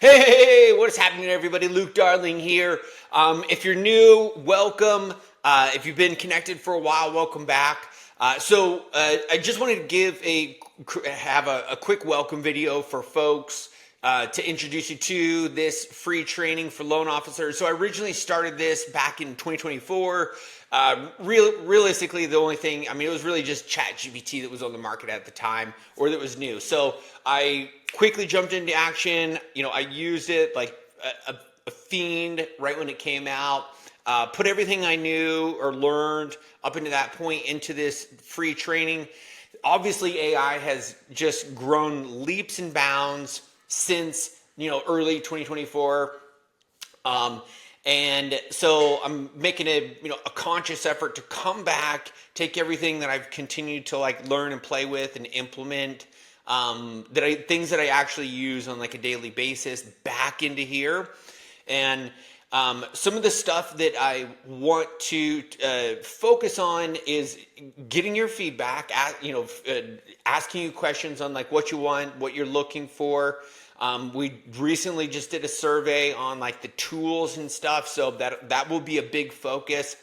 Hey, what is happening, everybody? Luke Darling here. If you're new, welcome. If you've been connected for a while, welcome back. I just wanted to have a quick welcome video for folks to introduce you to this free training for loan officers. So I originally started this back in 2024. Realistically, the only thing, it was really just ChatGPT that was on the market at the time, or that was new. So I quickly jumped into action. I used it like a fiend right when it came out. Put everything I knew or learned up into that point into this free training. Obviously, AI has just grown leaps and bounds since early 2024. And so I'm making a conscious effort to come back, take everything that I've continued to learn and play with and implement, things that I actually use on a daily basis back into here. And some of the stuff that I want to focus on is getting your feedback, asking you questions on what you want, what you're looking for. We recently just did a survey on the tools and stuff, so that will be a big focus.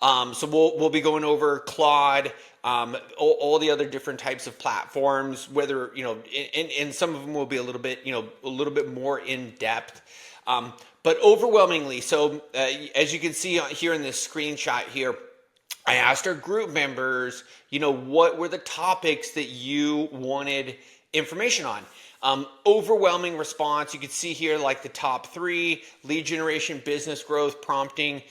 So we'll be going over Claude, all the other different types of platforms, whether and some of them will be a little bit more in depth. But overwhelmingly, so as you can see here in this screenshot here, I asked our group members, what were the topics that you wanted information on? Overwhelming response. You can see here the top three: lead generation, business growth, prompting.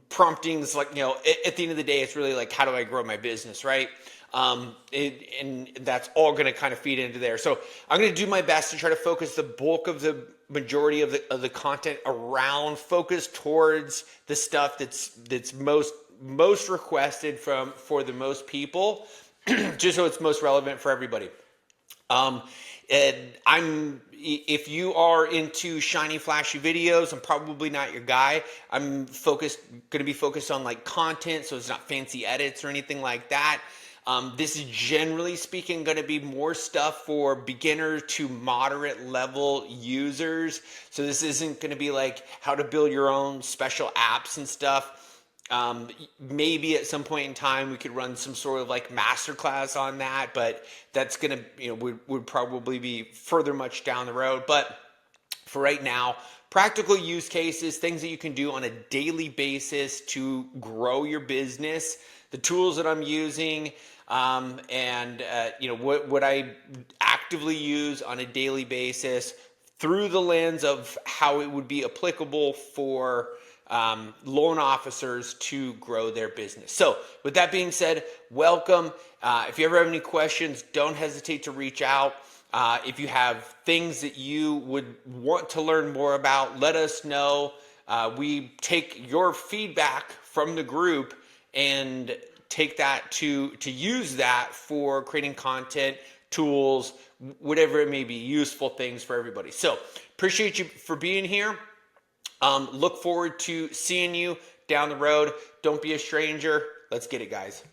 Prompting is at the end of the day, it's really how do I grow my business, right? And that's all going to kind of feed into there. So I'm going to do my best to try to focus the bulk of the majority of the content around, focus towards the stuff that's most requested for the most people, just so it's most relevant for everybody. If you are into shiny, flashy videos, I'm probably not your guy. I'm going to be focused on content, so it's not fancy edits or anything like that. This is generally speaking going to be more stuff for beginner to moderate level users. So this isn't going to be how to build your own special apps and stuff. Maybe at some point in time we could run some sort of masterclass on that, but that's gonna would probably be further much down the road. But for right now, practical use cases, things that you can do on a daily basis to grow your business, the tools that I'm using, and what I actively use on a daily basis through the lens of how it would be applicable for loan officers to grow their business. So with that being said, welcome. If you ever have any questions, don't hesitate to reach out. If you have things that you would want to learn more about, let us know. We take your feedback from the group and take that to use that for creating content, tools, whatever it may be, useful things for everybody. So appreciate you for being here. Look forward to seeing you down the road. Don't be a stranger. Let's get it, guys.